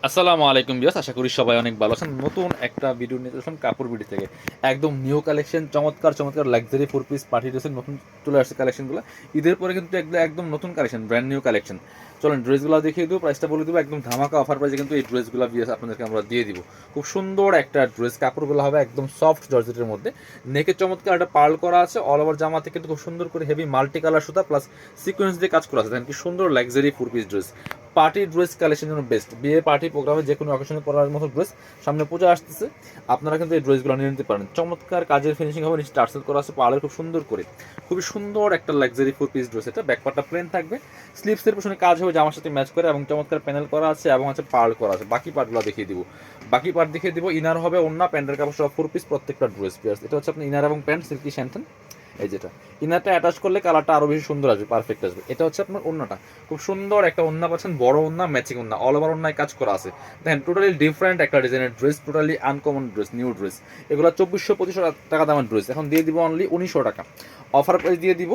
আসসালামু আলাইকুম বিয়াস, আশা করি সবাই অনেক ভালো আছেন। নতুন একটা ভিডিও নিয়ে আসলাম কাপড় বিডি থেকে। একদম নিউ কালেকশন, চমৎকার চমৎকার লাক্সারি ফোর পিস পার্টি ড্রেসের নতুন চলে আসছে কালেকশনগুলো। ঈদের পরে কিন্তু একদম নতুন কালেকশন, ব্র্যান্ড নিউ কালেকশন। চলেন ড্রেসগুলো দেখিয়ে দেবো, প্রাইসটা বলে দেবো। একদম ধামাকা অফার প্রাইসে কিন্তু এই ড্রেসগুলো বিয়াস আপনাদেরকে আমরা দিয়ে দিব। খুব সুন্দর একটা ড্রেস, কাপড়গুলো হবে একদম সফট জর্জেটের মধ্যে। নেকে চমৎকার একটা পার্ল করা আছে, অল ওভার জামাতে কিন্তু খুব সুন্দর করে হেভি মাল্টি কালার সুতা প্লাস সিকোয়েন্স দিয়ে কাজ করা আছে। দেখেন কি সুন্দর luxury four piece dress. Party dress কালেকশনের জন্য বেস্ট, বিয়ে পার্টি প্রোগ্রামে যে কোনো অকেশনে পরার মতো ড্রেস। সামনে পূজা আসতেছে, আপনারা কিন্তু এই ড্রেসগুলো নিয়ে নিতে পারেন। চমৎকার কাজের ফিনিশিং হবে, নিচে টার্সেল করা আছে পার্লের খুব সুন্দর করে। খুবই সুন্দর একটা লাক্সারি ফোর পিস ড্রেস। এটা ব্যাকপার্টটা প্লেন থাকবে, স্লিভসের পেছনে কাজ হবে জামার সাথে ম্যাচ করে, এবং চমৎকার প্যানেল করা আছে এবং আছে পার্ল করা আছে। বাকি পার্টগুলো দেখিয়ে দিব, বাকি পার্ট দেখিয়ে দিব। ইনার হবে ওন্না, প্যান্টের কাপড় সব ফোর পিস প্রত্যেকটা ড্রেস পিয়ার্স। এটা হচ্ছে আপনার ইনার এবং প্যান্ট সিল্কি শ্যান্টন। এই যেটা ইনারটা অ্যাটাচ করলে কালারটা আরো বেশি সুন্দর আসবে, পারফেক্ট আসবে। এটা হচ্ছে আপনার ওন্নাটা, খুব সুন্দর একটা ওন্না পাচ্ছেন, বড় ওন্না, ম্যাচিং ওন্না, অল ওভার ওন্নায় কাজ করা আছে। দেখেন টোটালি ডিফারেন্ট একটা ডিজাইনের dress, totally uncommon dress, new dress. এগুলো 2400-2500 টাকা দামের ড্রেস, এখন দিয়ে দিব অনলি 1900 টাকা। অফার প্রাইস দিয়ে দিব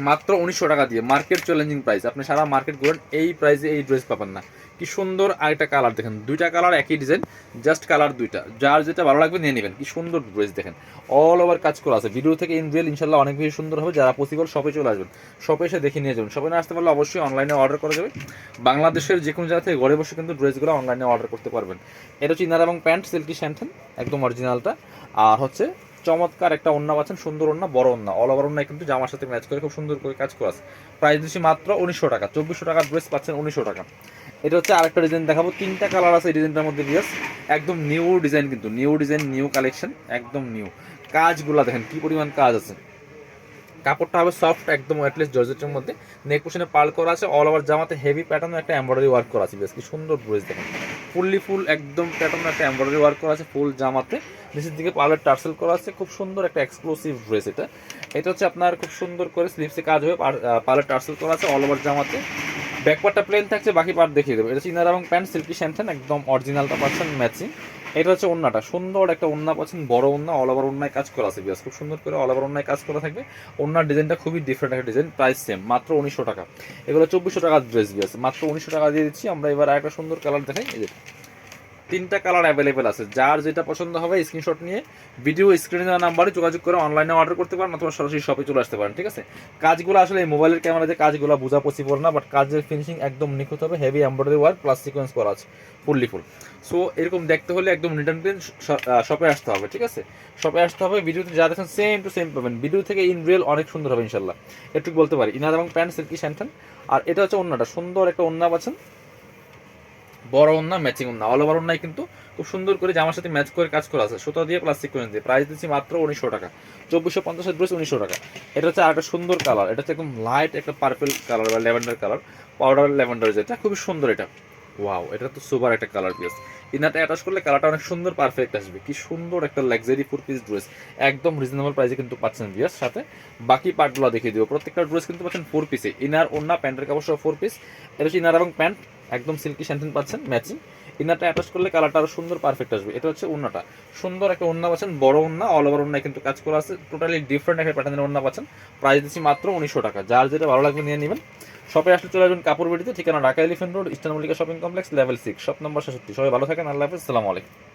মাত্র 1900 টাকা দিয়ে। মার্কেট চ্যালেঞ্জিং প্রাইস, আপনি সারা মার্কেট ঘুরেন এই প্রাইসে এই ড্রেস পাবেন না। কি সুন্দর আরেকটা কালার দেখেন, দুইটা কালার একই ডিজাইন, জাস্ট কালার দুইটা, যার যেটা ভালো লাগবে নিয়ে নেবেন। কি সুন্দর ড্রেস দেখেন, অল ওভার কাজ করা আছে। ভিডিও থেকে ইন রিয়েল ইনশাল্লাহ অনেক বেশি সুন্দর হবে। যারা পসিবল শপে চলে আসবেন, শপে এসে দেখে নিয়ে যাবেন। শপে না আসতে পারলে অবশ্যই অনলাইনে অর্ডার করা যাবে। বাংলাদেশের যে কোনো জায়গা থেকে ঘরে বসে কিন্তু ড্রেসগুলো অনলাইনে অর্ডার করতে পারবেন। এটা হচ্ছে ইনার এবং প্যান্ট সিল্কি শ্যান্টন, একদম অরিজিনালটা। আর হচ্ছে চমৎকার একটা ওন্না পাচ্ছেন, সুন্দর ওন্না, বড় ওন্না, অল ওভার ওন্না কিন্তু জামার সাথে ম্যাচ করে খুব সুন্দর করে কাজ করা আছে। প্রাইস দিচ্ছি মাত্র 1900 টাকা। 2400 টাকার ড্রেস পাচ্ছেন 1900 টাকা। এটা হচ্ছে আরেকটা ডিজাইন দেখাবো, তিনটা কালার আছে এই ডিজাইনটার মধ্যে বিয়াস। একদম নিউ ডিজাইন, কিন্তু নিউ ডিজাইন, নিউ কালেকশন, একদম নিউ। কাজগুলা দেখেন কি পরিমাণ কাজ আছে। কাপড়টা হবে সফট, একদম ওয়েটলেস জর্জেটের মধ্যে। নেক পোশনে পার্ল করা আছে, অল ওভার জামাতে হেভি প্যাটার্ন একটা এমব্রয়ডারি ওয়ার্ক করা আছে। বেশ কি সুন্দর ড্রেস দেখেন, ফুল একদম প্যাটার্ন একটা এমব্রয়ডারি ওয়ার্ক করা আছে ফুল জামাতে। নিচের দিকে পার্লের টার্সেল করা আছে, খুব সুন্দর একটা এক্সক্লুসিভ ড্রেস এটা। এটা হচ্ছে আপনার খুব সুন্দর করে স্লিভসে কাজ হবে, পার্লের টার্সেল করা আছে অল ওভার জামাতে। ব্যাকপার্টটা প্লেন থাকছে, বাকি পার্ট দেখিয়ে দেবো। এটা চিনার এবং প্যান্ট সিল্কি শ্যান্টন, একদম অরিজিনালটা পাচ্ছেন ম্যাচিং। এটা হচ্ছে ওন্নাটা, সুন্দর একটা ওন্না পাচ্ছেন, বড় ওন্না, অল ওভার ওন্নায় কাজ করা আছে বিয়াস। খুব সুন্দর করে অল ওভার ওন্নায় কাজ করা থাকবে। ওন্নার ডিজাইনটা খুবই ডিফারেন্ট একটা ডিজাইন, প্রাইস সেম মাত্র 1900 টাকা। এগুলো 2400 টাকার ড্রেস বিয়াস, মাত্র 1900 টাকা দিয়ে দিচ্ছি আমরা। এবার একটা সুন্দর কালার দেখাই, এই যে তিনটা কালার অ্যাভেলেবেল আছে। যার যেটা পছন্দ হবে স্ক্রিনশট নিয়ে ভিডিও স্ক্রিনে দেওয়া নাম্বারে যোগাযোগ করে অনলাইনে অর্ডার করতে পারেন, অথবা সরাসরি শপে চলে আসতে পারেন। ঠিক আছে, কাজগুলো আসলে এই মোবাইলের ক্যামেরাতে কাজগুলো বোঝা পসিবল না, বাট কাজের ফিনিশিং একদম নিখুঁত হবে। Heavy embroidery work plus sequence করা আছে, ফুল। সো এরকম দেখতে হলে একদম নিট অ্যান্ড ক্লিন শপে আসতে হবে। ঠিক আছে, শপে আসতে হবে। ভিডিওতে যা দেখেন সেম টু সেম পাবেন, ভিডিও থেকে ইন রিয়েল অনেক সুন্দর হবে ইনশাল্লাহ, এটুকু বলতে পারি। ইনার এবং প্যান্ট সিল্কি শ্যান্টন। আর এটা হচ্ছে ওন্নাটা, সুন্দর একটা ওন্না পাচ্ছেন, বড় ওন্না, ম্যাচিং ওন্না, অল ওভার ওন্নায় কিন্তু খুব সুন্দর করে জামার সাথে ম্যাচ করে কাজ করা আছে, সুতা দিয়ে প্লাস সিকোয়েন্স দিয়ে। প্রাইস দিচ্ছি মাত্র 1900 টাকা। 2450 ড্রেস 1900 টাকা। এটা হচ্ছে আরেকটা সুন্দর কালার, এটা হচ্ছে একদম লাইট একটা পার্পল কালার বা ল্যাভেন্ডার কালার, পাউডার ল্যাভেন্ডার, যেটা খুবই সুন্দর। এটা ওয়াও, এটা তো সুপার একটা কালার পিস। ইনারটা অ্যাটাচ করলে কালারটা অনেক সুন্দর পারফেক্ট আসবে। কি সুন্দর একটা লাক্সারি ফোর পিস ড্রেস, একদম রিজনেবল প্রাইসে কিন্তু পাচ্ছেন বিয়ার। সাথে বাকি পার্টগুলো দেখিয়ে দিব। প্রত্যেকটা ড্রেস কিন্তু পাচ্ছেন ফোর পিসে, ইনার ওন্না প্যান্টের কাপড় সহ ফোর পিস। এটা হচ্ছে ইনার এবং প্যান্ট, একদম সিল্কি শ্যান্টন পাচ্ছেন ম্যাচিং। ইনারটা অ্যাটাচ করলে কালারটা আরো সুন্দর পারফেক্ট আসবে। এটা হচ্ছে ওন্নাটা, সুন্দর একটা ওন্না পাচ্ছেন, বড় ওন্না, অল ওভার ওন্নায় কিন্তু কাজ করা আছে, টোটালি ডিফারেন্ট একটা প্যাটার্নের ওন্না পাচ্ছেন। প্রাইস দিচ্ছি মাত্র 1900 টাকা। যার যেটা ভালো লাগবে নিয়ে নেবেন। শপে আসলে চলে আসবেন কাপড় বিডিতে, ঠিকানা Dhaka elephant road, eastern Mallika shopping complex, level 6, shop number 66। সবাই ভালো থাকেন, আল্লাহ হাফেজ, আসসালামু আলাইকুম।